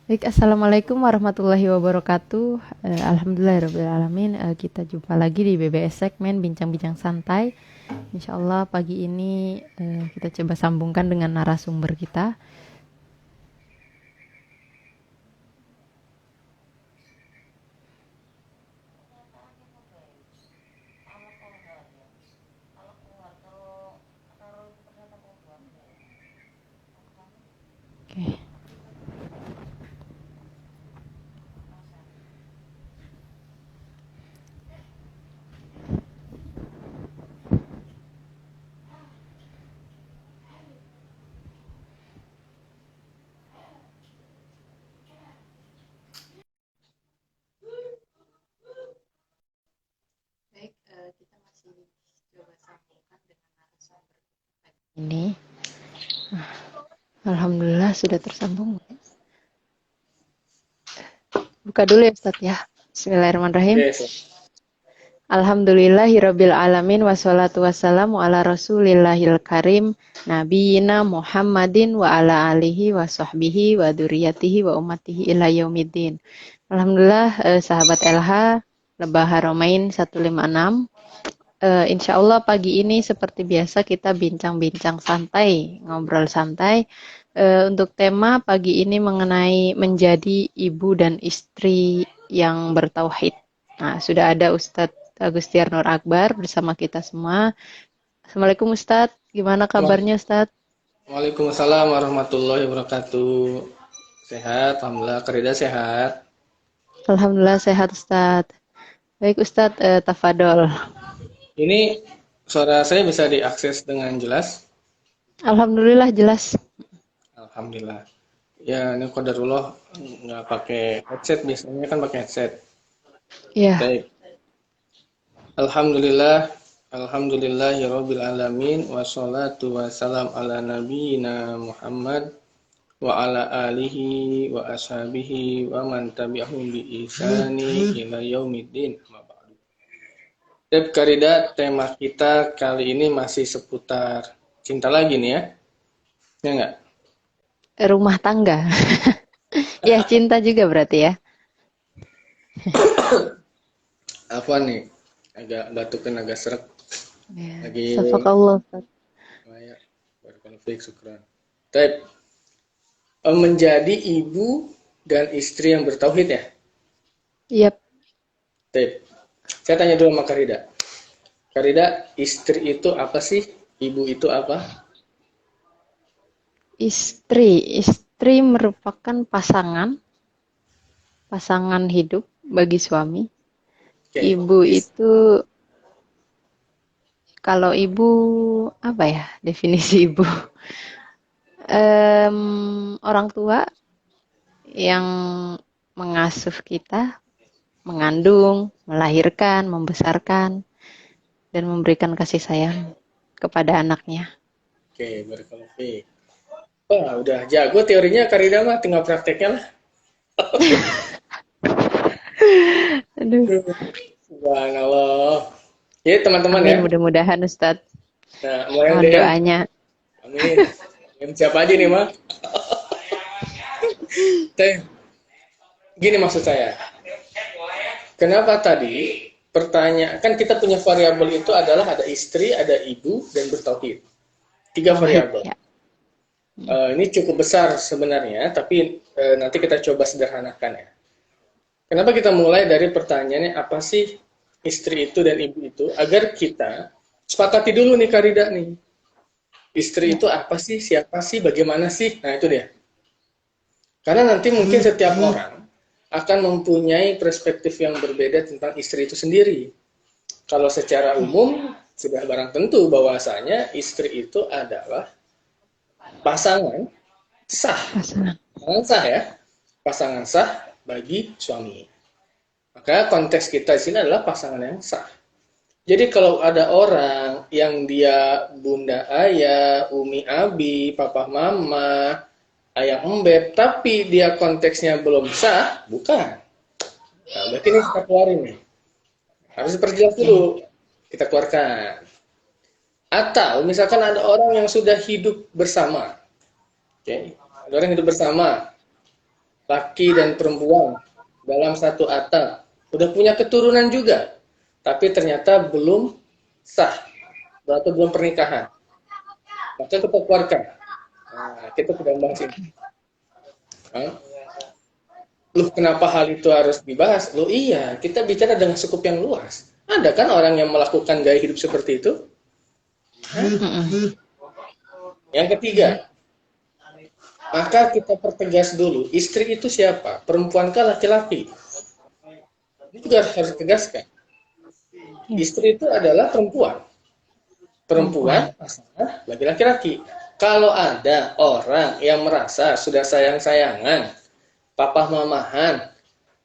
Baik, Assalamualaikum warahmatullahi wabarakatuh. Alhamdulillahirrahmanirrahim. Kita jumpa lagi di BBS segmen Bincang-Bincang Santai. Insya Allah pagi ini kita coba sambungkan dengan narasumber kita. Oke. Baik, kita masih coba sambungkan dengan narasumber ini. Alhamdulillah sudah tersambung. Buka dulu ya Ustadz ya. Bismillahirrahmanirrahim. Alhamdulillahirabbil alamin wassalatu wassalamu ala rasulillahil karim nabiyina Muhammadin wa ala alihi wa sahbihi wa dzurriyyatihi wa ummatihi ila yaumiddin. Alhamdulillah sahabat LH Lebah Haramain 156. Insya Allah pagi ini seperti biasa kita bincang-bincang santai, ngobrol santai. Untuk tema pagi ini mengenai menjadi ibu dan istri yang bertauhid. Nah, sudah ada Ustadz Agustiar Nur Akbar bersama kita semua. Assalamualaikum Ustadz, gimana kabarnya Ustadz? Waalaikumsalam warahmatullahi wabarakatuh. Sehat, alhamdulillah. Karida sehat. Alhamdulillah sehat Ustadz. Baik Ustadz, tafadol. Ini suara saya bisa diakses dengan jelas? Alhamdulillah jelas. Alhamdulillah. Ya, ini qadarullah nggak pakai headset, biasanya kan pakai headset. Ya, Baik. Alhamdulillah, alhamdulillahirabbil alamin wassalatu wassalam ala nabiyyina Muhammad wa ala alihi wa ashabihi wa man tabi'ahum bi ihsani ila yaumiddin. Dep Karida, tema kita kali ini masih seputar cinta lagi nih ya. Ya enggak? rumah tangga. Ya, cinta juga berarti ya. Afwan nih, agak batuk dan agak serak. Ya, Lagi Safakallah Ustadz. ya, barakallahu syukran. Baik, menjadi ibu dan istri yang bertauhid ya. Yap. Baik. Saya tanya dulu sama Karida. Karida, istri itu apa sih? Ibu itu apa? Istri merupakan pasangan hidup bagi suami. Oke. Ibu itu, kalau ibu, apa ya definisi ibu? Orang tua yang mengasuh kita, mengandung, melahirkan, membesarkan, dan memberikan kasih sayang kepada anaknya. Oke, barakallahu fiik. Wah, udah jago teorinya Karida mah, tinggal prakteknya lah. Aduh. Subhanallah. Jadi teman-teman ya. Amin, mudah-mudahan Ustadz. Nah, mau yang Mohon DM. doanya. Amin. Yang siapa aja nih, Mak? Teh, gini maksud saya. Kenapa tadi pertanyaan, kan kita punya variabel itu adalah ada istri, ada ibu, dan bertauhid. Tiga Tauhid variabel. ya. Ini cukup besar sebenarnya, tapi nanti kita coba sederhanakan ya. Kenapa kita mulai dari pertanyaannya apa sih istri itu dan ibu itu, agar kita sepakati dulu nih Karida nih. Istri Ya. itu apa sih, siapa sih, bagaimana sih? Nah itu dia. Karena nanti mungkin setiap orang akan mempunyai perspektif yang berbeda tentang istri itu sendiri. Kalau secara umum, sudah barang tentu bahwasanya istri itu adalah pasangan sah. Pasangan. Pasangan sah ya. Pasangan sah bagi suami. Maka konteks kita di sini adalah pasangan yang sah. Jadi kalau ada orang yang dia bunda ayah, umi abi, papa mama, ayah embet, tapi dia konteksnya belum sah, bukan. Nah, berarti ini kita keluarin nih. Harus diperjelas dulu. Kita keluarkan. Atau misalkan ada orang yang sudah hidup bersama. Oke. Ada orang yang hidup bersama. laki dan perempuan dalam satu atap, udah punya keturunan juga, tapi ternyata belum sah atau belum pernikahan, maka kita keluarkan. Nah, kita tidak bahas ini. Nah, loh, kenapa hal itu harus dibahas? Loh iya, kita bicara dengan skup yang luas. Ada kan orang yang melakukan gaya hidup seperti itu? Yang ketiga, maka kita pertegas dulu, istri itu siapa? Perempuankah laki-laki? Ini juga harus ditegaskan. Istri itu adalah perempuan. Perempuan pasangan laki-laki. Kalau ada orang yang merasa sudah sayang-sayangan, papah-mamahan,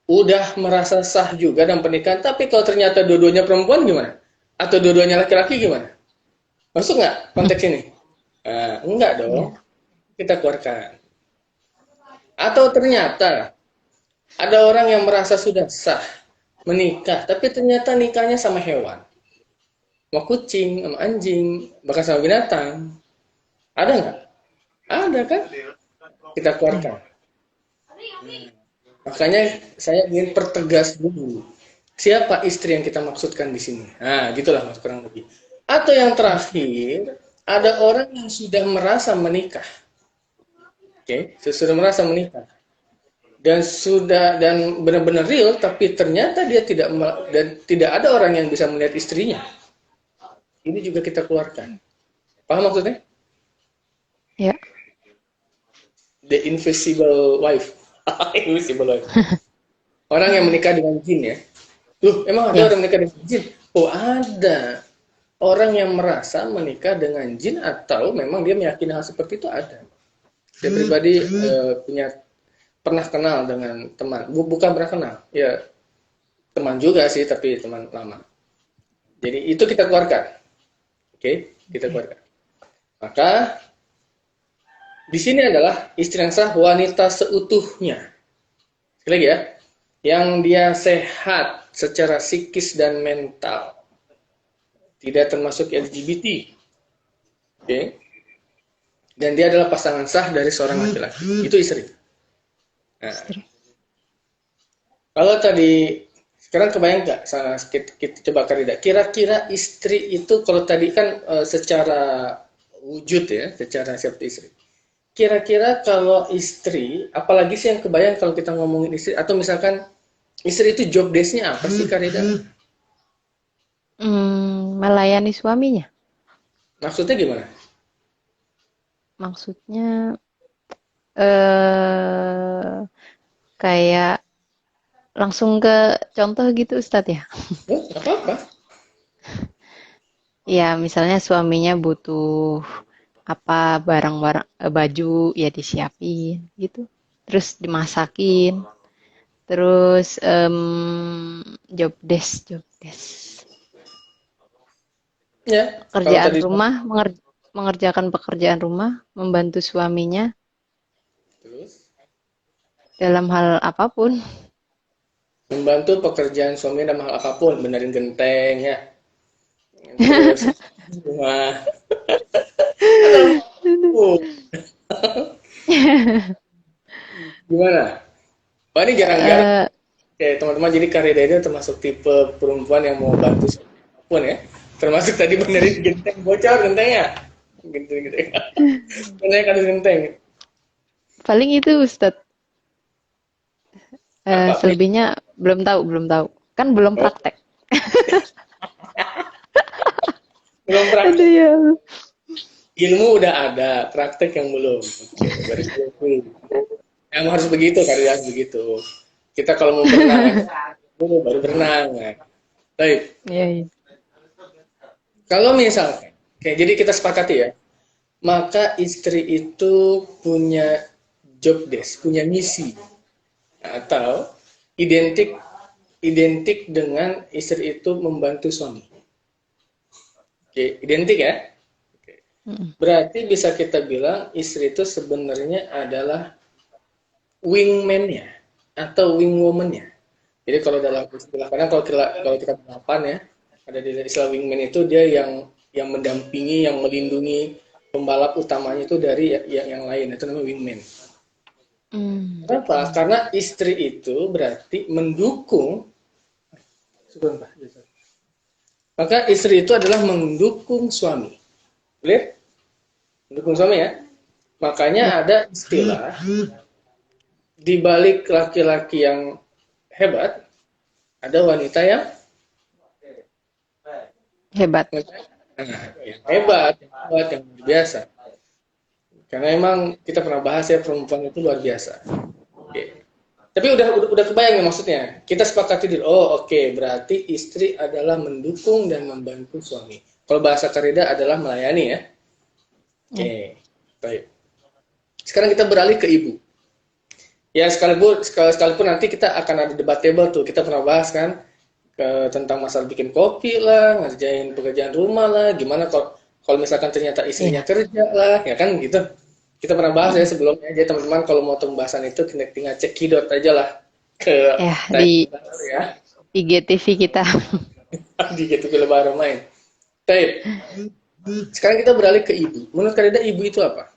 udah merasa sah juga dalam pernikahan, tapi kalau ternyata dua-duanya perempuan gimana? Atau dua-duanya laki-laki gimana? Masuk nggak konteks ini? Enggak dong. Kita keluarkan. Atau ternyata ada orang yang merasa sudah sah menikah, tapi ternyata nikahnya sama hewan. Sama kucing, sama anjing, bahkan sama binatang. Ada nggak? Ada kan? Kita keluarkan. Makanya saya ingin pertegas dulu. Siapa istri yang kita maksudkan di sini? Nah, gitulah kurang lebih. Atau yang terakhir, ada orang yang sudah merasa menikah. Oke, sudah merasa menikah. Dan benar-benar real, tapi ternyata dia tidak ada orang yang bisa melihat istrinya. Ini juga kita keluarkan. Paham maksudnya? Ya. The invisible wife. Invisible wife. Orang yang menikah dengan jin ya. Loh, emang ada orang menikah dengan jin? Oh, ada. Orang yang merasa menikah dengan jin atau memang dia meyakini hal seperti itu ada. Saya pribadi pernah kenal dengan teman. Bukan pernah kenal. Ya, teman juga sih, tapi teman lama. Jadi itu kita keluarkan. Oke, kita keluarkan. Maka di sini adalah istri yang sah wanita seutuhnya. Sekali lagi ya, yang dia sehat secara psikis dan mental, tidak termasuk LGBT, oke? Dan dia adalah pasangan sah dari seorang laki-laki. Itu istri. Nah, kalau tadi sekarang kebayang nggak? Kita coba Karida. Kira-kira istri itu kalau tadi kan secara wujud ya, secara siapa istri. Kira-kira kalau istri, apalagi sih yang kebayang kalau kita ngomongin istri, atau misalkan istri itu job desk-nya apa sih, Karida? Melayani suaminya. Maksudnya gimana? Maksudnya kayak langsung ke contoh gitu Ustadz ya. Oh, apa-apa. Ya, misalnya suaminya butuh apa barang-barang baju ya disiapin gitu. Terus dimasakin. Terus job desk. Ya, kalau Pekerjaan tadi rumah, mengerjakan pekerjaan rumah, membantu suaminya terus dalam hal apapun. membantu pekerjaan suami dalam hal apapun, benerin genteng ya. Terus rumah. Gimana? Wah, ini jarang-jarang. Oke, teman-teman, jadi Karida itu termasuk tipe perempuan yang mau bantu siapapun ya. Termasuk tadi benerin genteng, bocor gentengnya. Genteng. Genteng kasih genteng. Paling itu Ustadz. Apa? Selebihnya belum tahu. Kan belum praktek. Belum praktek. Aduh ya. Ilmu udah ada, praktek yang belum. Oke, baru 20. Yang harus begitu, Karida harus begitu. Kita kalau mau berenang, baru berenang. Nah. Baik. Iya. Kalau misalkan, oke, jadi kita sepakati ya, maka istri itu punya job desk, punya misi, atau identik dengan istri itu membantu suami. Oke, identik ya. Oke. Berarti bisa kita bilang istri itu sebenarnya adalah wingman-nya atau wingwoman-nya. Jadi kalau dalam istilah, kadang kalau kita balapan ya, ada di istilah wingman itu dia yang mendampingi, yang melindungi pembalap utamanya itu dari yang lain, itu namanya wingman. Hmm. Kenapa? Karena istri itu berarti mendukung. Sebentar, maka istri itu adalah mendukung suami. Clear? Mendukung suami ya. Makanya Ya, ada istilah di balik laki-laki yang hebat, ada wanita yang hebat. yang hebat, yang luar biasa. Karena emang kita pernah bahas ya perempuan itu luar biasa. Oke. Tapi udah kebayang ya maksudnya. Kita sepakati dulu. Oh oke, berarti istri adalah mendukung dan membantu suami. Kalau bahasa Karida adalah melayani ya. Ya. Oke, baik. Sekarang kita beralih ke ibu. Ya sekalipun nanti kita akan ada debatable tuh. Kita pernah bahas kan tentang masalah bikin kopi lah, ngerjain pekerjaan rumah lah, gimana kalau misalkan ternyata istrinya Iya. kerja lah, ya kan gitu. Kita pernah bahas ya sebelumnya. Jadi teman-teman kalau mau pembahasan itu tinggal cek kidot aja lah ke Ya, di ya IGTV kita. di gitu film baru main. Baik. Sekarang kita beralih ke ibu. Menurut kalian ibu itu apa?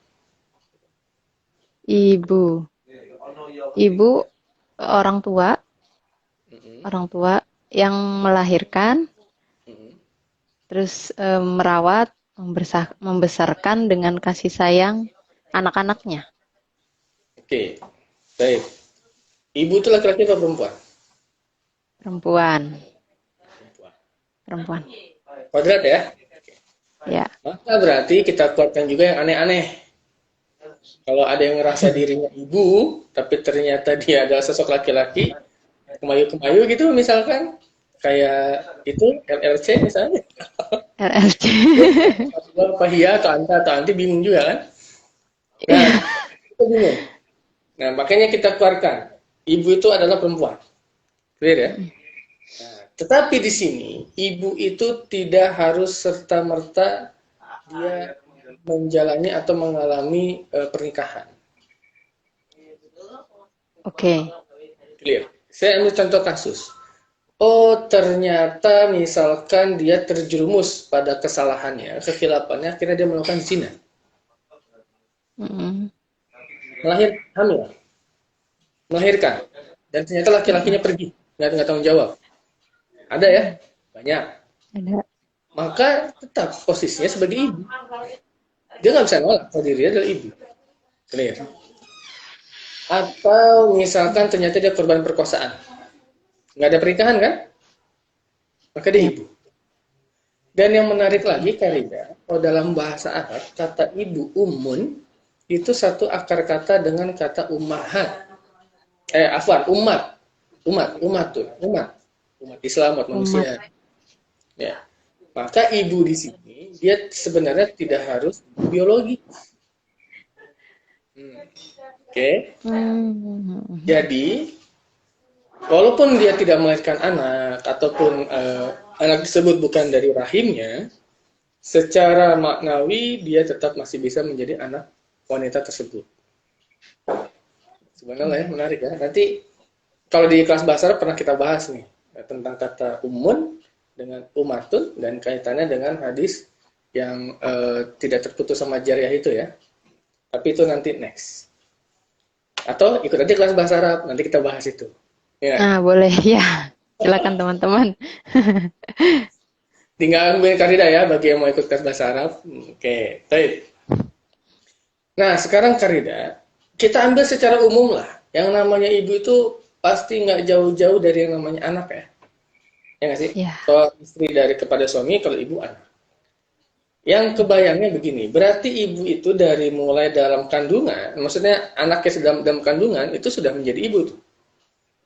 Ibu. Ibu orang tua, Mm-mm, orang tua yang melahirkan, mm-mm. terus merawat, membesarkan dengan kasih sayang anak-anaknya. Oke, baik. Ibu itu laki-laki atau perempuan? Perempuan, Perempuan. perempuan. Kuadrat ya. Ya, Maka berarti kita kuatkan juga yang aneh-aneh. Kalau ada yang ngerasa dirinya ibu, tapi ternyata dia adalah sosok laki-laki, kemayu-kemayu gitu misalkan, kayak itu LLC misalnya. LLC. Apa iya atau anti bingung juga kan? Nah, kita bingung. Nah, makanya kita keluarkan. Ibu itu adalah perempuan. Clear ya? Nah, tetapi di sini, ibu itu tidak harus serta-merta dia menjalani atau mengalami pernikahan. Oke. Clear. Saya ambil contoh kasus. Oh, ternyata misalkan dia terjerumus pada kesalahannya, kekhilaafannya, akhirnya dia melakukan zina. Mm-mm. Hamil, melahirkan. Dan ternyata laki-lakinya pergi, nggak tanggung jawab. Ada ya? Banyak. Ada. Maka tetap posisinya sebagai ibu. Dia nggak bisa nolak kalau dirinya adalah ibu. Clear. Atau misalkan ternyata dia korban perkosaan. Nggak ada pernikahan kan? Maka dia Ya. ibu. Dan yang menarik lagi, Karida, kalau dalam bahasa Arab, kata ibu umun, itu satu akar kata dengan kata ummahat. Umat. Umat Islam, umat Umat. manusia. Ya. Maka ibu di sini, dia sebenarnya tidak harus biologi. Oke. Jadi, walaupun dia tidak melahirkan anak, ataupun anak tersebut bukan dari rahimnya, secara maknawi dia tetap masih bisa menjadi anak wanita tersebut. Sebenarnya ya, menarik ya. Nanti kalau di kelas bahasa Arab pernah kita bahas nih tentang kata umun dengan umatun dan kaitannya dengan hadis yang tidak terputus sama jariah itu ya. Tapi itu nanti next. Atau ikut aja kelas bahasa Arab, nanti kita bahas itu. Ya. Nah, boleh ya. Silakan teman-teman. Tinggal ambil Karida ya bagi yang mau ikut kelas bahasa Arab. Oke, baik. Nah, sekarang Karida, kita ambil secara umum lah. Yang namanya ibu itu pasti nggak jauh-jauh dari yang namanya anak ya. Ya nggak sih? Ya. Kalau istri dari kepada suami, kalau ibu anak. Yang kebayangnya begini, berarti ibu itu dari mulai dalam kandungan, maksudnya anaknya sedang dalam kandungan, itu sudah menjadi ibu tuh.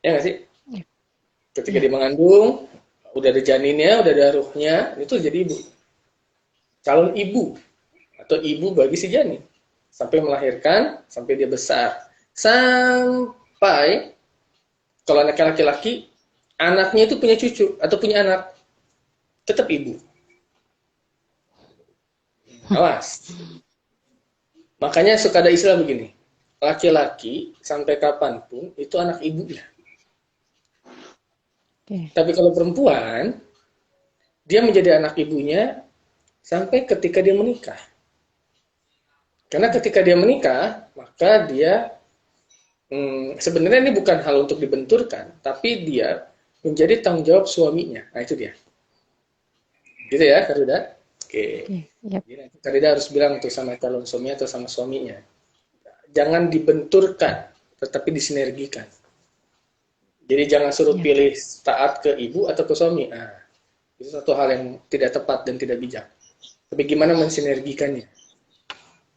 Ya nggak sih? Ketika Ya. dia mengandung, udah ada janinnya, udah ada ruhnya, itu jadi ibu. Calon ibu atau ibu bagi si janin sampai melahirkan, sampai dia besar, sampai kalau anaknya laki-laki, anaknya itu punya cucu atau punya anak, tetap ibu. Awas. Makanya suka ada istilah begini, laki-laki sampai kapanpun itu anak ibunya. Oke. Tapi kalau perempuan, dia menjadi anak ibunya sampai ketika dia menikah. Karena ketika dia menikah, maka dia sebenarnya ini bukan hal untuk dibenturkan, tapi dia menjadi tanggung jawab suaminya. Nah, itu dia. Gitu ya, Karida? Oke. Oke, yap. Jadi nanti Karida harus bilang tuh sama calon suaminya atau sama suaminya. Jangan dibenturkan, tetapi disinergikan. Jadi jangan suruh Ya. pilih taat ke ibu atau ke suami. Nah, itu satu hal yang tidak tepat dan tidak bijak. Tapi gimana mensinergikannya?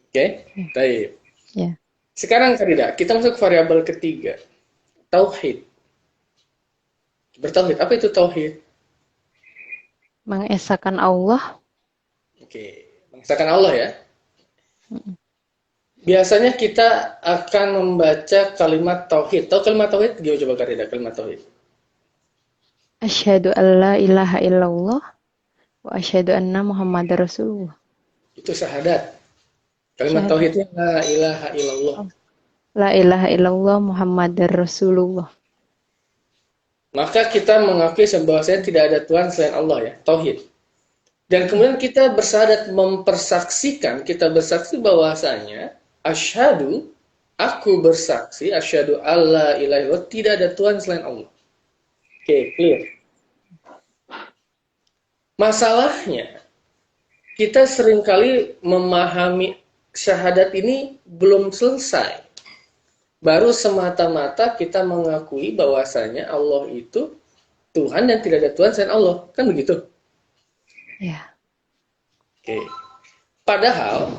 Oke? Baik. Ya. Sekarang Karida, kita masuk ke variabel ketiga. Tauhid. Bertauhid. Apa itu tauhid? Mengesahkan Allah. Oke. Mengesahkan Allah ya. Biasanya kita akan membaca kalimat tauhid. Tahu kalimat tauhid? Gimana coba Karida kalimat tauhid? Asyhadu an la ilaha illallah wa asyhadu anna Muhammadar Rasulullah. Itu syahadat. Kalimat Syahadat. tauhidnya la ilaha illallah. La ilaha illallah Muhammadar Rasulullah. Maka kita mengakui bahwasanya tidak ada Tuhan selain Allah ya, tauhid. Dan kemudian kita bersyahadat mempersaksikan, kita bersaksi bahwasanya asyhadu, aku bersaksi asyhadu alla ilaha illallah, tidak ada Tuhan selain Allah. Oke, clear. Masalahnya, kita seringkali memahami syahadat ini belum selesai. Baru semata-mata kita mengakui bahwasanya Allah itu Tuhan dan tidak ada Tuhan selain Allah. Kan begitu? Ya. Oke. Padahal,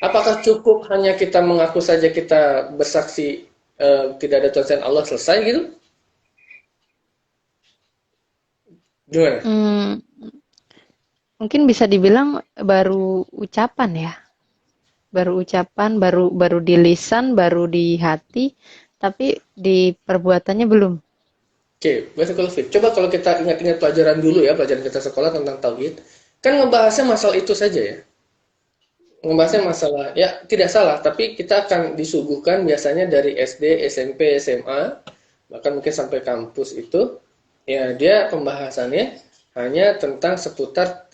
apakah cukup hanya kita mengaku saja kita bersaksi tidak ada Tuhan selain Allah selesai gitu? Gimana? Mungkin bisa dibilang baru ucapan ya. Baru ucapan, baru di lisan, baru di hati, tapi di perbuatannya belum. Oke, barakallahu fiik. Coba kalau kita ingat-ingat pelajaran dulu ya, pelajaran kita sekolah tentang tauhid, kan ngebahasnya masalah itu saja ya. Ngebahasnya masalah, ya tidak salah, tapi kita akan disuguhkan biasanya dari SD, SMP, SMA, bahkan mungkin sampai kampus itu, ya dia pembahasannya hanya tentang seputar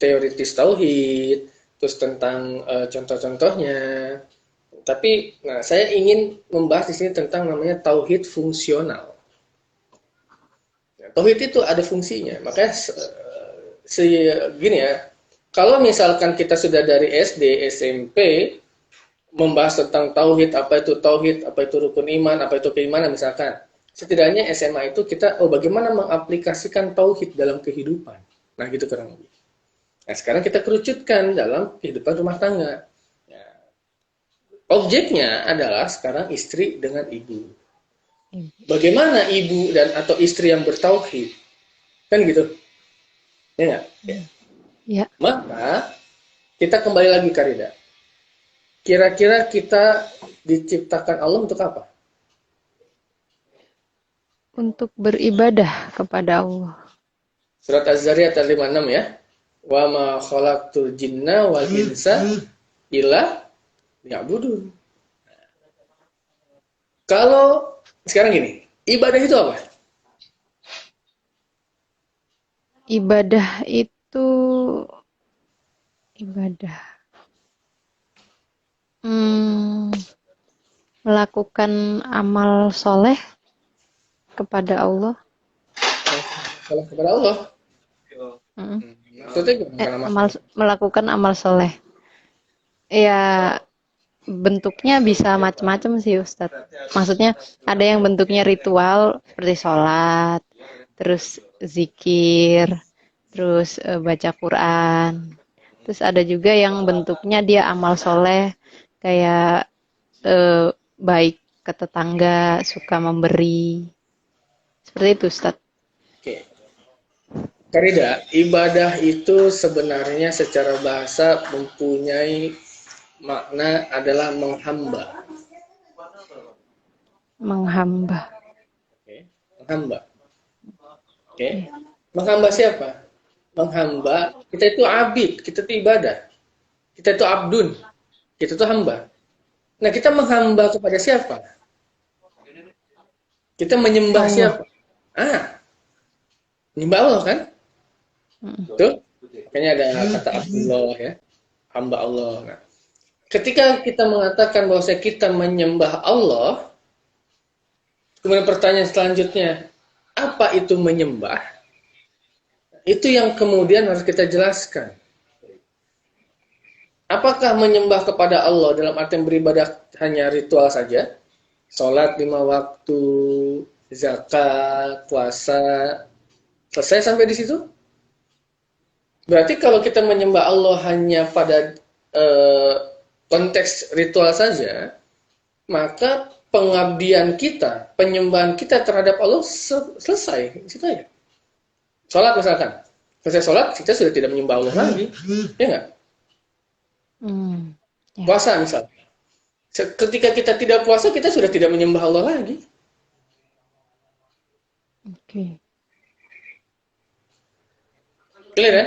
teoritis tauhid, terus tentang contoh-contohnya. Tapi, nah saya ingin membahas di sini tentang namanya tauhid fungsional. Tauhid itu ada fungsinya, makanya gini ya, kalau misalkan kita sudah dari SD, SMP membahas tentang tauhid, apa itu rukun iman, apa itu keimanan misalkan, setidaknya SMA itu kita, bagaimana mengaplikasikan tauhid dalam kehidupan. Nah gitu kurang lebih. Nah sekarang kita kerucutkan dalam kehidupan rumah tangga. Ya. Objeknya adalah sekarang istri dengan ibu. Bagaimana ibu dan atau istri yang bertauhid? Kan gitu. Ya nggak? Ya. Ya. Maka kita kembali lagi Karida. Kira-kira kita diciptakan Allah untuk apa? Untuk beribadah kepada Allah. Surat Az-Zariyat ayat 56 ya. Wa ma khalaqtul jinna wal insa illa liya'budun. Kalau sekarang gini, ibadah itu apa? Ibadah itu ibadah. Melakukan amal soleh kepada Allah. Kalau kepada Allah. Maksudnya Melakukan amal soleh. Ya, bentuknya bisa macam-macam sih Ustadz. Maksudnya ada yang bentuknya ritual seperti sholat, terus zikir, terus baca Quran. Terus ada juga yang bentuknya dia amal soleh kayak baik ke tetangga, suka memberi. Seperti itu Ustadz. Oke. Karida, ibadah itu sebenarnya secara bahasa mempunyai makna adalah menghamba. Menghamba. Oke. Menghamba. Oke. Menghamba siapa? Menghamba, kita itu abid, kita itu ibadah. Kita itu abdun, kita itu hamba. Nah, kita menghamba kepada siapa? Kita menyembah Allah. siapa? Menyembah Allah kan? Tuh, makanya ada kata Abdullah ya, hamba Allah. Nah, Ketika kita mengatakan bahwa kita menyembah Allah, kemudian pertanyaan selanjutnya, apa itu menyembah? Itu yang kemudian harus kita jelaskan. Apakah menyembah kepada Allah dalam arti beribadah hanya ritual saja? Sholat 5 waktu, zakat, puasa, selesai sampai di situ? Berarti kalau kita menyembah Allah hanya pada konteks ritual saja, maka pengabdian kita, penyembahan kita terhadap Allah selesai. Situ aja. Sholat misalkan. Selesai sholat, kita sudah tidak menyembah Allah lagi. Ya nggak? Ya. Puasa misalnya. Ketika kita tidak puasa, kita sudah tidak menyembah Allah lagi. Oke. Clear ya?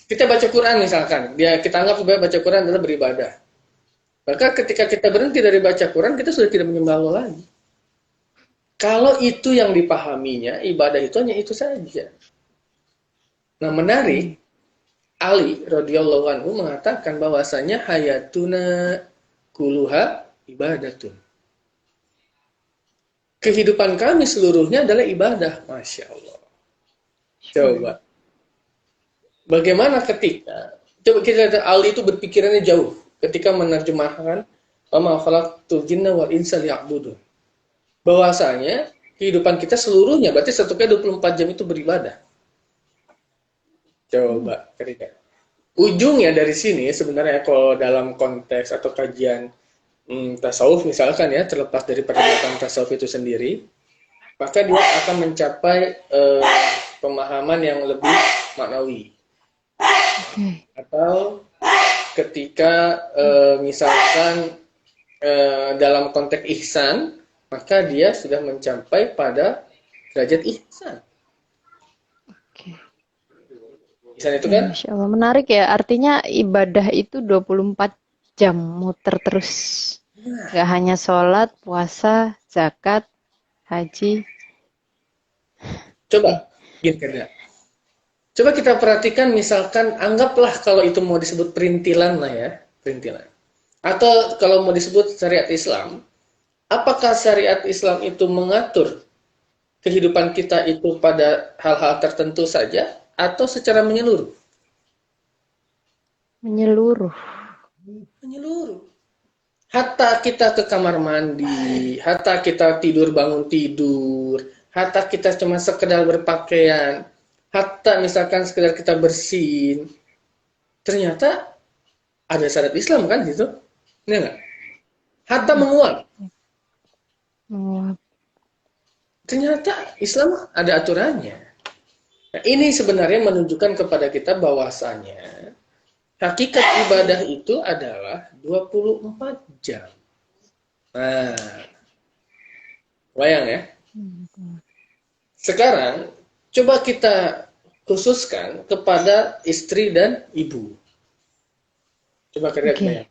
Kita baca Quran misalkan. Kita anggap sebagai baca Quran adalah beribadah. Maka ketika kita berhenti dari baca Quran, kita sudah tidak menyembah Allah lagi. Kalau itu yang dipahaminya, ibadah itu hanya itu saja. Nah, menarik, Ali radhiyallahu anhu mengatakan bahwasanya hayatuna kuluha ibadatun. Kehidupan kami seluruhnya adalah ibadah. Masya Allah. Coba. Bagaimana ketika, coba kita lihat Ali itu berpikirannya jauh ketika menerjemahkan wa ma khalaqtul jinna wal insa liya'budun. Bahwasanya kehidupan kita seluruhnya berarti satu kali 24 jam itu beribadah. Coba ketika ujungnya dari sini sebenarnya kalau dalam konteks atau kajian tasawuf misalkan ya, terlepas dari perdebatan tasawuf itu sendiri, maka dia akan mencapai pemahaman yang lebih maknawi. Atau ketika misalkan dalam konteks ihsan, maka dia sudah mencapai pada derajat ihsan. Ihsan itu kan? Masya Allah, menarik ya. Artinya ibadah itu 24 jam muter terus. Gak hanya sholat, puasa, zakat, haji. Coba, gini kan. Coba kita perhatikan misalkan, anggaplah kalau itu mau disebut perintilan lah ya, perintilan. Atau kalau mau disebut syariat Islam, apakah syariat Islam itu mengatur kehidupan kita itu pada hal-hal tertentu saja, atau secara menyeluruh? Menyeluruh. Menyeluruh. Hatta kita ke kamar mandi, hatta kita tidur bangun tidur, hatta kita cuma sekedar berpakaian, hatta misalkan sekedar kita bersin, ternyata ada syariat Islam kan gitu, ini enggak? Hatta menguap, ternyata Islam ada aturannya. Nah, ini sebenarnya menunjukkan kepada kita bahwasanya hakikat ibadah itu adalah 24 jam. Nah, bayang ya. Sekarang coba kita khususkan kepada istri dan ibu. Coba kalian bayang.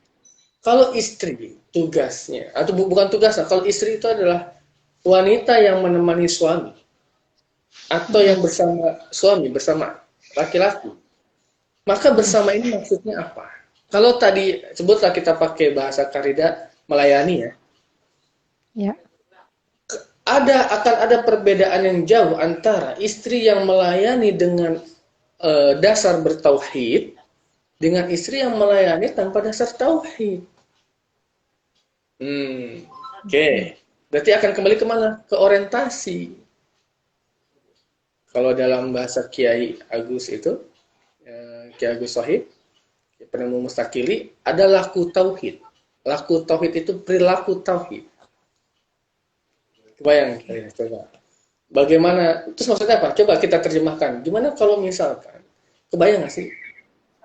Kalau istri tugasnya, atau bukan tugasnya, kalau istri itu adalah wanita yang menemani suami, atau yang bersama suami, bersama laki-laki, maka bersama ini maksudnya apa? Kalau tadi sebutlah kita pakai bahasa Karida, melayani ya. Ya. Akan ada perbedaan yang jauh antara istri yang melayani dengan dasar bertauhid dengan istri yang melayani tanpa dasar tauhid. Oke. Berarti akan kembali kemana? Ke orientasi. Kalau dalam bahasa Kiai Agus itu, Kiai Agus Sohib, penemu mustakili, ada laku tauhid. Laku tauhid itu perilaku tauhid. Kebayang, coba. Bagaimana, terus maksudnya apa? Coba kita terjemahkan. Gimana kalau misalkan, kebayang nggak sih?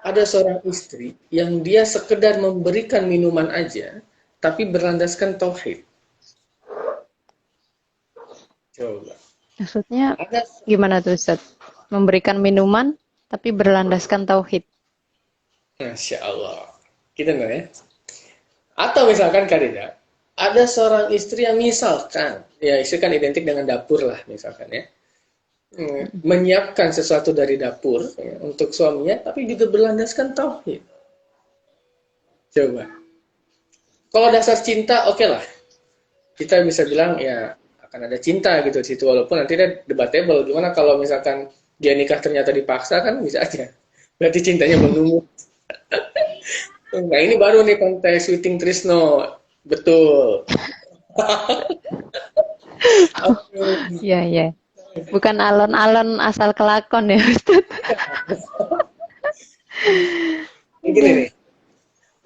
Ada seorang istri yang dia sekedar memberikan minuman aja, tapi berlandaskan tauhid. Coba. Maksudnya gimana tuh Ustaz? Memberikan minuman tapi berlandaskan tauhid. Masya Allah. Kita nggak ya? Atau misalkan Karida, ada seorang istri yang misalkan, ya istri kan identik dengan dapur lah misalkan ya, menyiapkan sesuatu dari dapur ya, untuk suaminya, tapi juga berlandaskan tauhid. Coba. Kalau dasar cinta, oke lah. Kita bisa bilang ya akan ada cinta gitu di situ, walaupun nanti dia debatable. Gimana kalau misalkan dia nikah ternyata dipaksa, kan bisa aja. Berarti cintanya belum tumbuh. Nah ini baru nih konteks Witing Trisno. Betul. Oke. Iya, iya. Bukan alon-alon asal kelakon ya, Ustaz. Gini nih,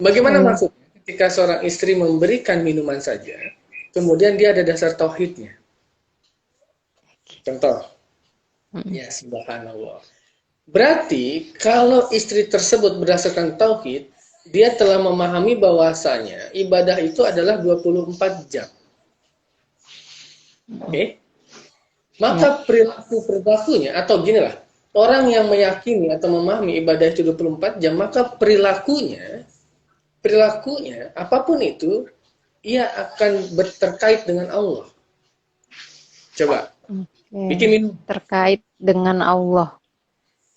bagaimana Aduh. maksudnya ketika seorang istri memberikan minuman saja, kemudian dia ada dasar tauhidnya. Contoh, Mm. ya subhanallah. Berarti kalau istri tersebut berdasarkan tauhid, dia telah memahami bahwasanya ibadah itu adalah 24 jam. Oke? Okay? Ya. Maka perilakunya atau gini lah, orang yang meyakini atau memahami ibadah itu 24 jam, maka perilakunya apapun itu ia akan terkait dengan Allah. Coba bikin Oke. minum. Terkait dengan Allah.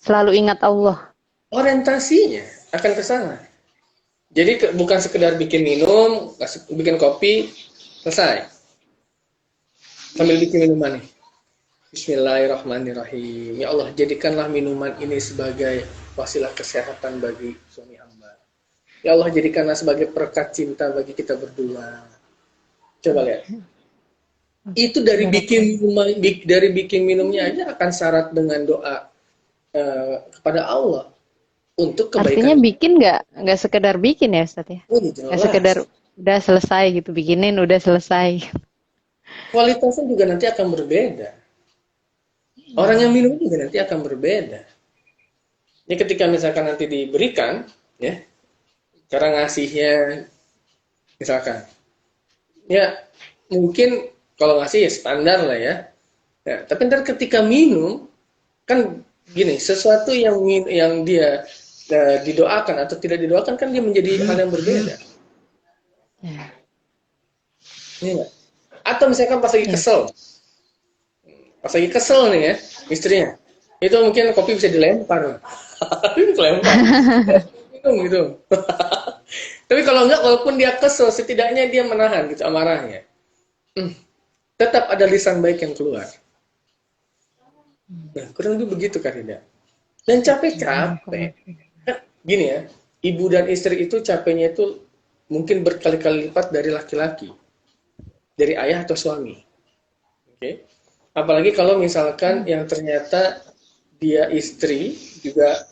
Selalu ingat Allah. Orientasinya akan ke sana. Jadi bukan sekedar bikin minum, bikin kopi, selesai. Sambil bikin minuman nih. Bismillahirrahmanirrahim. Ya Allah, jadikanlah minuman ini sebagai wasilah kesehatan bagi suami hamba. Ya Allah, jadikanlah sebagai perekat cinta bagi kita berdua. Coba lihat. Itu dari bikin minumnya aja akan syarat dengan doa kepada Allah untuk Artinya kebaikan. bikin nggak sekedar bikin ya, Ustaz ya? Oh, Nggak sekedar jelas. udah selesai gitu, bikinin udah selesai. Kualitasnya juga nanti akan berbeda. Orang yang minum juga nanti akan berbeda. Ini ketika misalkan nanti diberikan, ya, cara ngasihnya, misalkan, ya mungkin kalau ngasih ya standar lah ya. Ya, tapi ntar ketika minum, kan gini, sesuatu yang dia didoakan atau tidak didoakan kan dia menjadi hal yang berbeda. Ya. Ini enggak? Atau misalkan Ya. pas lagi kesel nih ya istrinya, itu mungkin kopi bisa dilempar, dilempar, minum gitu. Tapi kalau enggak, walaupun dia kesel, setidaknya dia menahan gitu amarahnya. Tetap ada lisan baik yang keluar. Nah, kurang lebih begitu kan tidak? Dan capek-capek. Kan gini ya, ibu dan istri itu capeknya itu mungkin berkali-kali lipat dari laki-laki, dari ayah atau suami. Oke. Okay? Apalagi kalau misalkan yang ternyata dia istri juga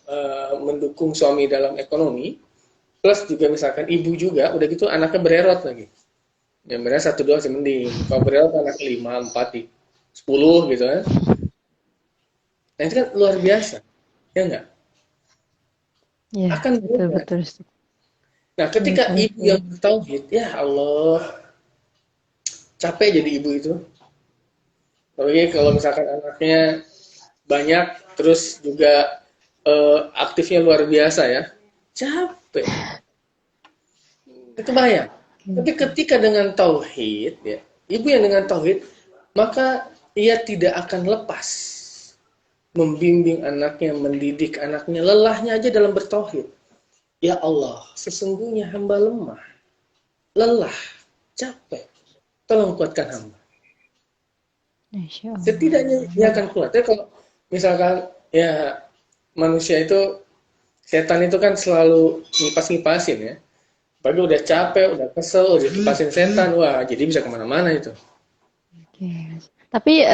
mendukung suami dalam ekonomi, plus juga misalkan ibu juga, udah gitu anaknya bererot lagi. Ya mereka 1 2 masih mending. Kalau bererot anak 5 4 10 gitu kan. Nah itu kan luar biasa, ya enggak? Ya, Akan betul berat. betul. Nah ketika Betul. ibu yang bertauhid, ya Allah, capek jadi ibu itu. Apalagi kalau misalkan anaknya banyak, terus juga aktifnya luar biasa ya, capek. Itu bahaya. Tapi ketika dengan tauhid, ya, ibu yang dengan tauhid, maka ia tidak akan lepas membimbing anaknya, mendidik anaknya, lelahnya aja dalam bertauhid. Ya Allah, sesungguhnya hamba lemah, lelah, capek. Tolong kuatkan hamba. Masya Setidaknya Allah. ia akan kuat. Tapi kalau misalkan ya manusia itu, setan itu kan selalu ngipas-ngipasin ya. Pagi udah capek, udah kesel, udah kipasin setan, wah jadi bisa kemana-mana itu. Oke. Tapi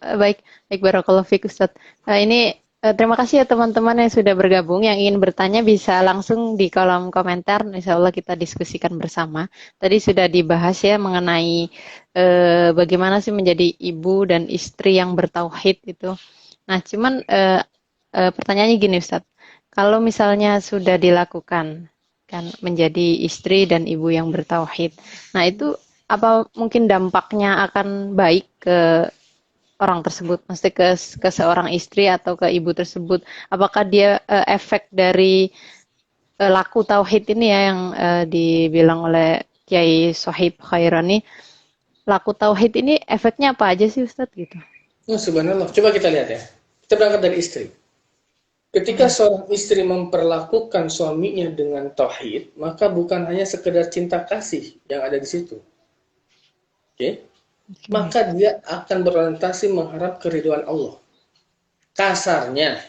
baik, baik barakallahu fiik Ustaz. Ini terima kasih ya teman-teman yang sudah bergabung. Yang ingin bertanya bisa langsung di kolom komentar. Insya Allah kita diskusikan bersama. Tadi sudah dibahas ya mengenai bagaimana sih menjadi ibu dan istri yang bertauhid itu. Nah, cuman pertanyaannya gini Ustaz. Kalau misalnya sudah dilakukan kan menjadi istri dan ibu yang bertauhid. Nah, itu apa mungkin dampaknya akan baik ke orang tersebut, mesti ke seorang istri atau ke ibu tersebut? Apakah dia efek dari laku tauhid ini ya yang dibilang oleh Kiai Sohib Khairani, laku tauhid ini efeknya apa aja sih Ustadz gitu? Oh, subhanallah. Coba kita lihat ya. Kita berangkat dari istri. Ketika seorang istri memperlakukan suaminya dengan tauhid, maka bukan hanya sekedar cinta kasih yang ada di situ. Oke? Maka dia akan berorientasi mengharap keridhaan Allah. Kasarnya,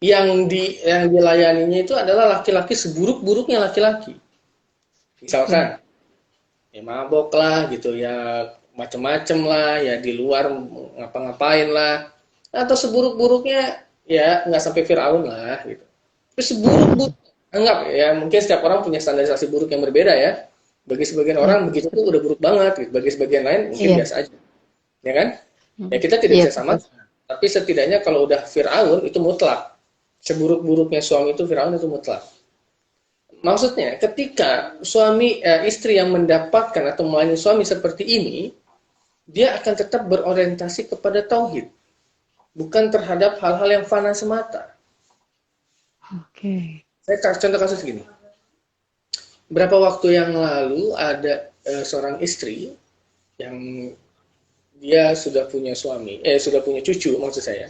yang dilayaninya itu adalah laki-laki seburuk-buruknya laki-laki. Misalkan, ya mabok lah gitu ya, macem-macem lah, ya di luar ngapa-ngapain lah, atau seburuk-buruknya ya nggak sampai Firaun lah gitu. Tapi seburuk-buruk, anggap ya mungkin setiap orang punya standarisasi buruk yang berbeda ya. Bagi sebagian orang begitu tuh udah buruk banget, gitu. Bagi sebagian lain mungkin biasa aja, ya kan? Ya kita tidak bisa sama, tapi setidaknya kalau udah Firaun itu mutlak. Seburuk-buruknya suami itu Firaun itu mutlak. Maksudnya, ketika istri yang mendapatkan atau melayani suami seperti ini, dia akan tetap berorientasi kepada tauhid, bukan terhadap hal-hal yang fana semata. Oke. Saya contoh kasus gini. Berapa waktu yang lalu ada seorang istri yang dia sudah punya sudah punya cucu maksud saya.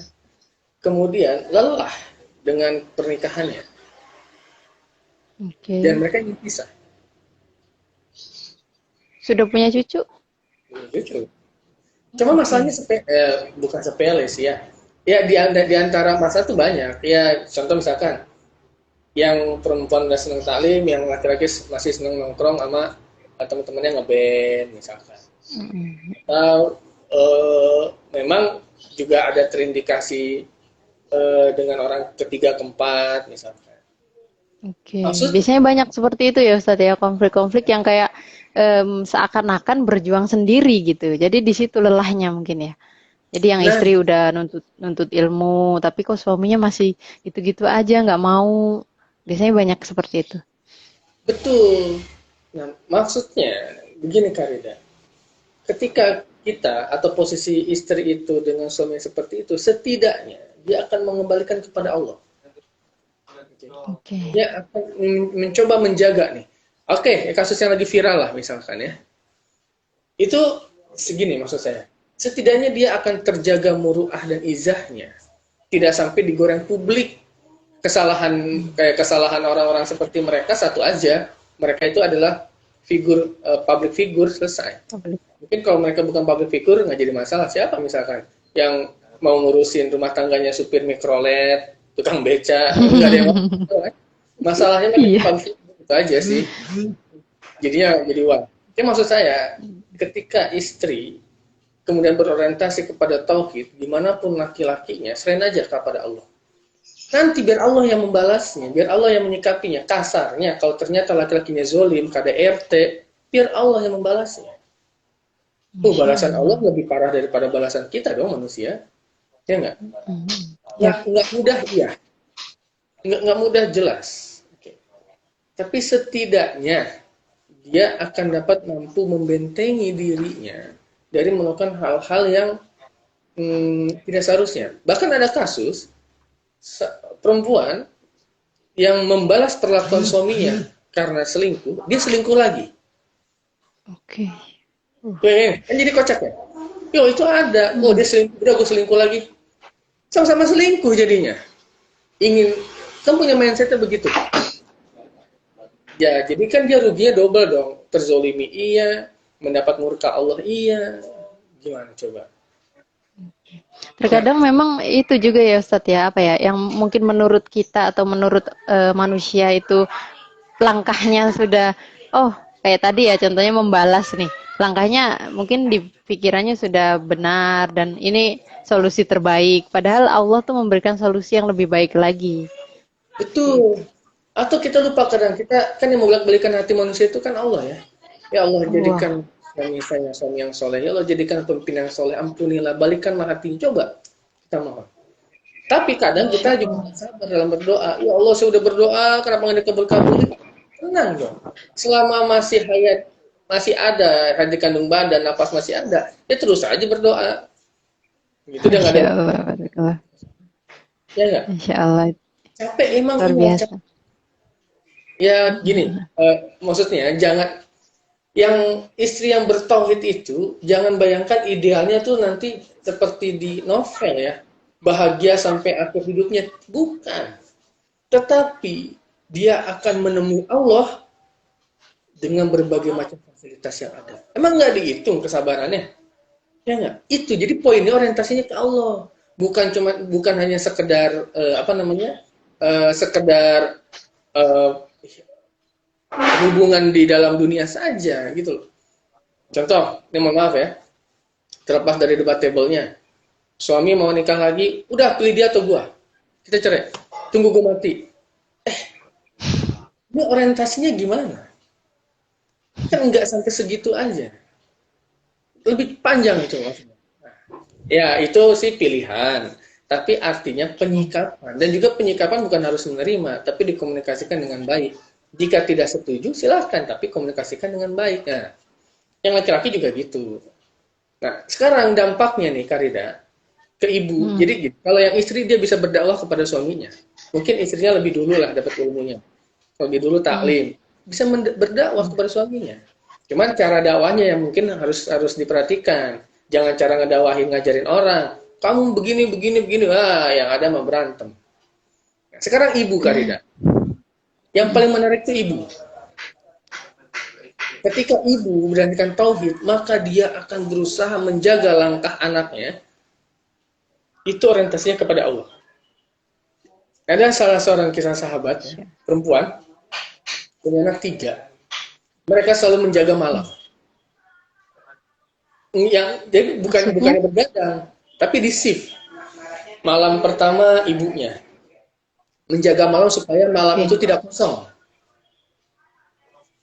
Kemudian lelah dengan pernikahannya. Oke. Dan mereka ingin pisah. Sudah punya cucu? Cucu. Cuma masalahnya bukan sepele sih ya. Ya di antara masalah itu banyak. Ya contoh misalkan yang perempuan udah seneng taklim, yang laki-laki masih seneng nongkrong sama teman-temannya ngeband misalkan. Atau memang juga ada terindikasi dengan orang ketiga keempat misalkan. Oke. Biasanya banyak seperti itu ya Ustadz ya, konflik-konflik yang kayak seakan-akan berjuang sendiri gitu. Jadi di situ lelahnya mungkin ya. Jadi yang istri udah nuntut ilmu, tapi kok suaminya masih gitu-gitu aja, nggak mau. Biasanya banyak seperti itu. Betul. Nah, maksudnya begini Karida. Ketika kita atau posisi istri itu dengan suami seperti itu, setidaknya dia akan mengembalikan kepada Allah. Dia akan mencoba menjaga nih. Oke, kasus yang lagi viral lah misalkan ya. Itu segini maksud saya. Setidaknya dia akan terjaga muru'ah dan izahnya. Tidak sampai digoreng publik. Kesalahan orang-orang seperti mereka satu aja. Mereka itu adalah public figure selesai. Mungkin kalau mereka bukan public figure nggak jadi masalah. Siapa misalkan yang mau ngurusin rumah tangganya supir mikrolet, tukang beca, nggak ada yang masalahnya kan itu aja sih. Jadinya jadi wah. Jadi maksud saya, ketika istri kemudian berorientasi kepada tauhid, dimanapun laki-lakinya, serahin aja kepada Allah. Nanti biar Allah yang membalasnya, biar Allah yang menyikapinya. Kasarnya, kalau ternyata laki-lakinya zolim, KDRT, biar Allah yang membalasnya. Balasan Allah lebih parah daripada balasan kita dong manusia. Ya nggak? Nggak mudah, iya. Nggak mudah jelas. Oke. Tapi setidaknya, dia akan dapat mampu membentengi dirinya dari melakukan hal-hal yang tidak seharusnya. Bahkan ada kasus, perempuan yang membalas perlakuan suaminya karena selingkuh, dia selingkuh lagi. Oke. Kan jadi kocak ya? Yo itu ada, dia selingkuh, udah gue selingkuh lagi. Sama-sama selingkuh jadinya. Kamu punya mindsetnya begitu. Ya, jadi kan dia ruginya double dong. Terzolimi iya, mendapat murka Allah iya. Gimana coba? Terkadang memang itu juga ya Ustadz ya, apa ya, yang mungkin menurut kita atau menurut manusia itu langkahnya sudah, kayak tadi ya contohnya membalas nih, langkahnya mungkin di pikirannya sudah benar dan ini solusi terbaik, padahal Allah tuh memberikan solusi yang lebih baik lagi. Betul. Atau kita lupa kadang, kita kan yang membolak-balikan hati manusia itu kan Allah ya. Ya Allah jadikan suami yang soleh, ya Allah jadikan pemimpin yang soleh, ampunilah, balikanlah hatinya, coba kita mohon. Tapi kadang kita juga sabar dalam berdoa, ya Allah saya udah berdoa, kenapa nggak dikabul-kabul? Tenang dong, selama masih hayat, masih ada hati kandung badan, nafas masih ada, ya terus aja berdoa. Gitu dia nggak ada. Ya nggak? Insya Allah. Capek emang luar biasa. Ya gini, maksudnya jangan yang istri yang bertauhid itu jangan bayangkan idealnya tuh nanti seperti di novel ya. bahagia sampai akhir hidupnya, bukan. Tetapi dia akan menemui Allah dengan berbagai macam fasilitas yang ada. Emang nggak dihitung kesabarannya? Ya nggak? Itu jadi poinnya orientasinya ke Allah. Bukan hanya sekedar sekedar eh, hubungan di dalam dunia saja gitu loh. Contoh, ini mohon maaf ya, terlepas dari debatable-nya. Suami mau nikah lagi, udah pilih dia atau gua. Kita cerai. Tunggu gua mati. Ini orientasinya gimana? Kan nggak sampai segitu aja. Lebih panjang itu maksudnya. Ya, itu sih pilihan. Tapi artinya penyikapan. Dan juga penyikapan bukan harus menerima, tapi dikomunikasikan dengan baik. Jika tidak setuju, silahkan. Tapi komunikasikan dengan baik. Nah, yang laki-laki juga gitu. Nah, sekarang dampaknya nih, Karida, ke ibu. Jadi gitu, kalau yang istri dia bisa berdakwah kepada suaminya. Mungkin istrinya lebih dulu lah dapat ilmunya. Lebih dulu taklim. Bisa berdakwah kepada suaminya. Cuman cara dakwahnya yang mungkin harus diperhatikan. Jangan cara ngedakwahin ngajarin orang. Kamu begini, begini, begini. Wah, yang ada mah berantem. Nah, sekarang ibu, Karida. Yang paling menarik itu ibu. Ketika ibu memberanikan tauhid, maka dia akan berusaha menjaga langkah anaknya. Itu orientasinya kepada Allah. Ada salah seorang kisah sahabat, perempuan, punya anak 3. Mereka selalu menjaga malam. Jadi bukannya bergadang, tapi di shift. Malam pertama ibunya menjaga malam supaya malam itu tidak kosong.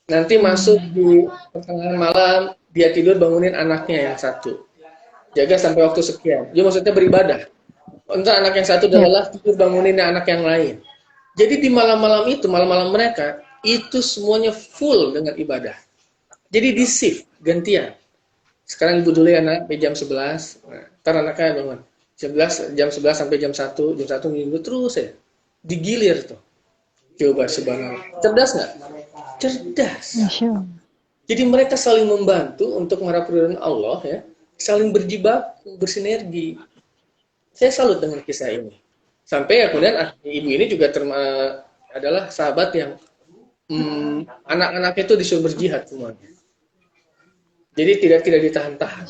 Nanti masuk di pertengahan malam, dia tidur bangunin anaknya yang satu. Jaga sampai waktu sekian. Dia maksudnya beribadah. Untuk anak yang satu adalah tidur bangunin anak yang lain. Jadi di malam-malam itu, malam-malam mereka, itu semuanya full dengan ibadah. Jadi di shift, gantian. Sekarang ibu dulu ya nak, jam 11. Nah, ntar anaknya bangun. Jam 11 sampai jam 1 minggu terus ya. Digilir tuh. Coba subhanallah. Cerdas nggak? Cerdas. Jadi mereka saling membantu untuk mengharap ridho Allah ya. Saling berjibaku, bersinergi. Saya salut dengan kisah ini. Sampai ya kemudian ibu ini juga adalah sahabat yang anak-anaknya itu disuruh berjihad semuanya. Jadi tidak ditahan-tahan.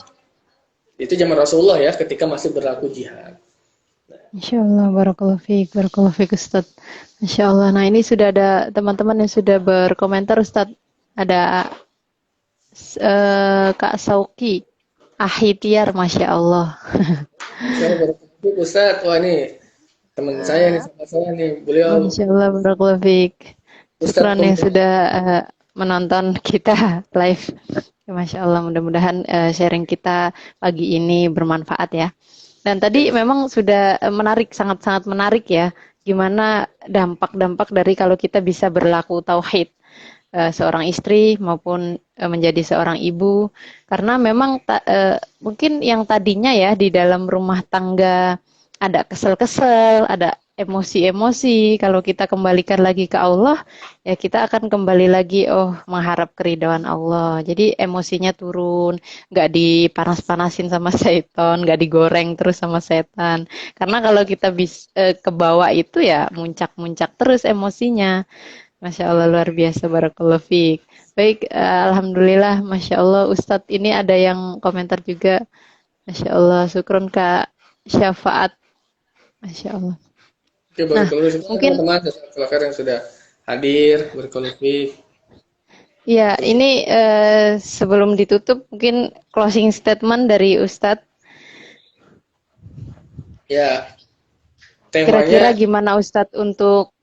Itu zaman Rasulullah ya, ketika masih berlaku jihad. Insya Allah, barakallahu fiik Ustadz. Insya Allah. Nah ini sudah ada teman-teman yang sudah berkomentar Ustadz. Ada Kak Sauki, Ahitiar, Masya Allah. Ustadz, wah ini teman saya nih, sama saya nih, beliau. Masya Allah, barakallahu fiik. Syukran yang sudah menonton kita live. Masya Allah, mudah-mudahan sharing kita pagi ini bermanfaat ya. Dan tadi memang sudah menarik, sangat-sangat menarik ya, gimana dampak-dampak dari kalau kita bisa berlaku tauhid, seorang istri maupun menjadi seorang ibu. Karena memang mungkin yang tadinya ya di dalam rumah tangga ada kesel-kesel, ada emosi-emosi, kalau kita kembalikan lagi ke Allah, ya kita akan kembali lagi, mengharap keridhaan Allah. Jadi emosinya turun, nggak dipanas-panasin sama setan, nggak digoreng terus sama setan. Karena kalau kita ke bawah itu ya muncak-muncak terus emosinya. Masya Allah, luar biasa, barakallahu fiik. Baik, alhamdulillah, Masya Allah, Ustadz ini ada yang komentar juga. Masya Allah, syukron Kak Syafaat. Masya Allah. Oke, mungkin teman-teman yang sudah hadir, berkonflik. Ya, ini sebelum ditutup mungkin closing statement dari Ustadz. Ya, kira-kira gimana Ustadz untuk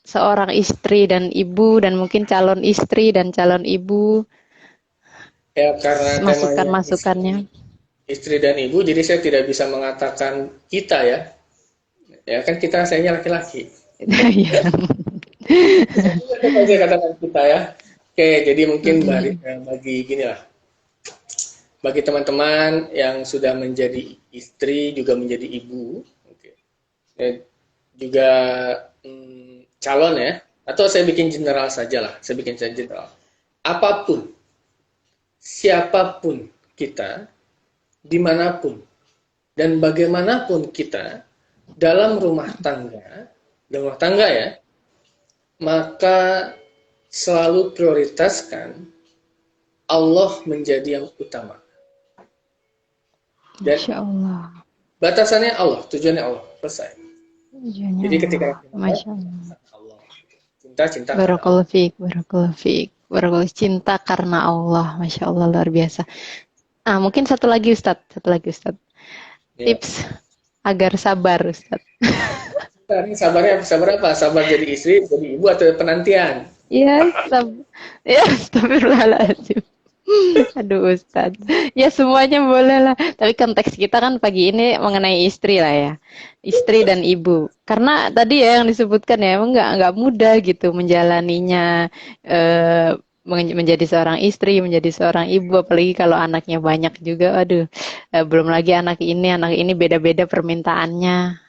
seorang istri dan ibu dan mungkin calon istri dan calon ibu? Ya, karena masukan-masukannya. Istri dan ibu, jadi saya tidak bisa mengatakan kita ya. Ya kan kita sayangnya laki-laki. Iya. Saya katakan kita ya. Oke, jadi mungkin bagi gini lah. Bagi teman-teman yang sudah menjadi istri juga menjadi ibu, juga calon ya, atau saya bikin general saja lah. Saya bikin general. Apapun, siapapun kita, dimanapun, Dan bagaimanapun kita dalam rumah tangga ya, maka selalu prioritaskan Allah menjadi yang utama. Dan Masya Allah. batasannya Allah, tujuannya Allah, selesai. Tujuannya Jadi ketika Allah. Masya Allah. Allah, cinta karena Allah. Barakallahu fiik, barakallahu fiik. Barakallahu cinta karena Allah. Masya Allah, luar biasa. Mungkin satu lagi Ustadz. Ya. Tips agar sabar, Ustadz. Ini sabar apa? Sabar jadi istri, jadi ibu atau penantian? Ya, astagfirullahaladzim. Aduh Ustadz. Ya semuanya boleh lah. Tapi konteks kita kan pagi ini mengenai istri lah ya. Istri dan ibu. Karena tadi ya yang disebutkan ya emang nggak mudah gitu menjalaninya, menjadi seorang istri, menjadi seorang ibu, apalagi kalau anaknya banyak juga. Aduh, belum lagi anak ini beda-beda permintaannya.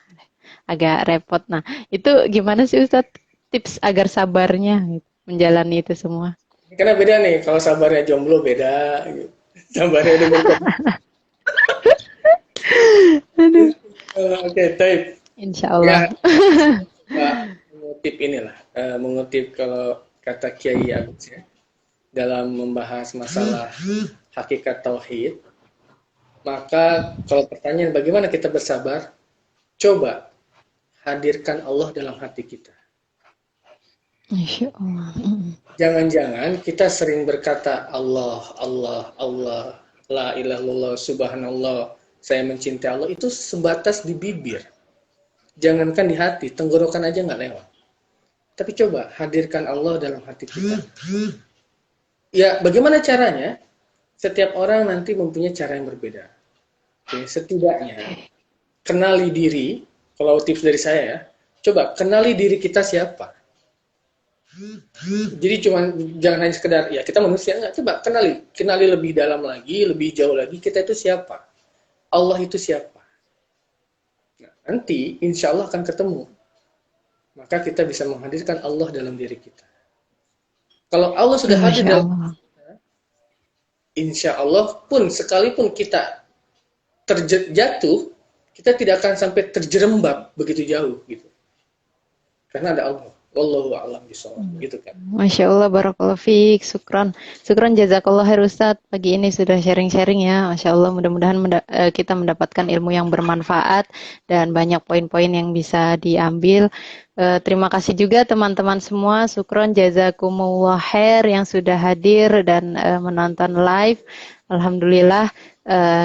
Agak repot. Nah, itu gimana sih Ustadz tips agar sabarnya gitu, menjalani itu semua? Karena beda nih, kalau sabarnya jomblo beda, sabarnya udah berkeluarga. Oke, baik. Insya Allah. Ya, mengutip kalau kata Kiai Agus ya, dalam membahas masalah hakikat tauhid, maka kalau pertanyaan bagaimana kita bersabar, coba hadirkan Allah dalam hati kita. Insya Allah. Jangan-jangan kita sering berkata Allah, la ilaha illallah, subhanallah, saya mencintai Allah, itu sebatas di bibir. Jangankan di hati, tenggorokan aja nggak lewat. Tapi coba hadirkan Allah dalam hati kita. Ya, bagaimana caranya? Setiap orang nanti mempunyai cara yang berbeda. Oke, setidaknya kenali diri, kalau tips dari saya ya, coba kenali diri kita siapa. Jadi jangan hanya sekedar ya kita manusia, enggak, coba kenali lebih dalam lagi, lebih jauh lagi, kita itu siapa, Allah itu siapa. Nah, nanti insya Allah akan ketemu, maka kita bisa menghadirkan Allah dalam diri kita. Kalau Allah sudah hadir dalam kita, insya Allah pun sekalipun kita terjatuh, kita tidak akan sampai terjerembab begitu jauh gitu, karena ada Allah. Wallahu a'lam bishawab, gitu kan. Masya Allah, barakallahu fiik, syukran jazakallah khair Ustadz. Pagi ini sudah sharing-sharing ya, Masya Allah, mudah-mudahan kita mendapatkan ilmu yang bermanfaat dan banyak poin-poin yang bisa diambil. Terima kasih juga teman-teman semua, syukran jazakumullah khair yang sudah hadir dan menonton live. Alhamdulillah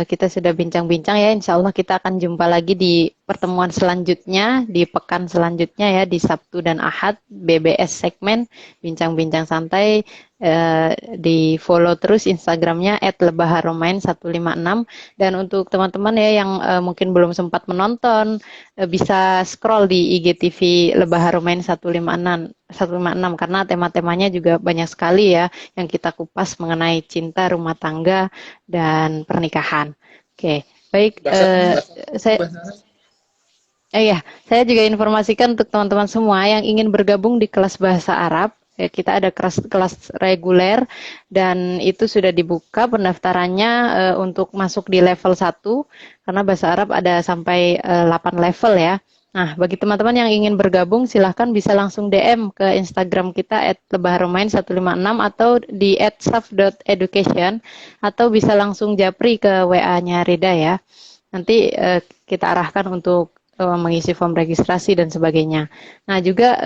kita sudah bincang-bincang ya, insya Allah kita akan jumpa lagi di pertemuan selanjutnya, di pekan selanjutnya ya, di Sabtu dan Ahad, BBS segmen Bincang-Bincang Santai. Di follow terus Instagramnya @lebaharomain156. Dan untuk teman-teman ya yang mungkin belum sempat menonton, bisa scroll di IGTV Lebaharomain 156 karena tema-temanya juga banyak sekali ya yang kita kupas mengenai cinta, rumah tangga, dan pernikahan. Oke, baik. Saya juga informasikan untuk teman-teman semua yang ingin bergabung di kelas bahasa Arab. Kita ada kelas reguler dan itu sudah dibuka pendaftarannya untuk masuk di level 1 karena bahasa Arab ada sampai 8 level ya. Nah, bagi teman-teman yang ingin bergabung silahkan bisa langsung DM ke Instagram kita @lebaharomain156 atau di @saf.education atau bisa langsung japri ke WA-nya Rida ya. Nanti kita arahkan untuk mengisi form registrasi dan sebagainya. Nah, juga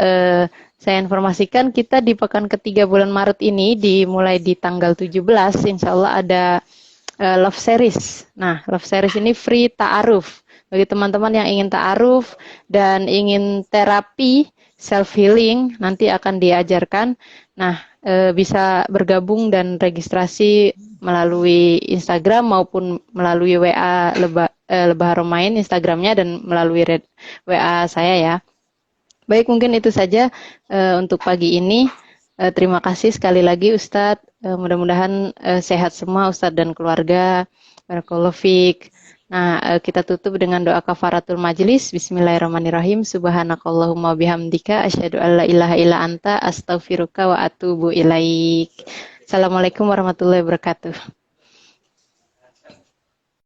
saya informasikan kita di pekan ketiga bulan Maret ini dimulai di tanggal 17, insya Allah ada love series. Nah, love series ini free ta'aruf. Bagi teman-teman yang ingin ta'aruf dan ingin terapi self healing nanti akan diajarkan. Nah, bisa bergabung dan registrasi melalui Instagram maupun melalui WA Lebaharomain Instagramnya dan melalui WA saya ya. Baik, mungkin itu saja untuk pagi ini. Terima kasih sekali lagi Ustadz. Mudah-mudahan sehat semua Ustadz dan keluarga. Barakallahu fiik. Nah, kita tutup dengan doa kafaratul majlis. Bismillahirrahmanirrahim. Subhanakallahumma bihamdika asyhadu alla ilaha illa anta astaghfiruka wa atubu ilaik. Assalamualaikum warahmatullahi wabarakatuh.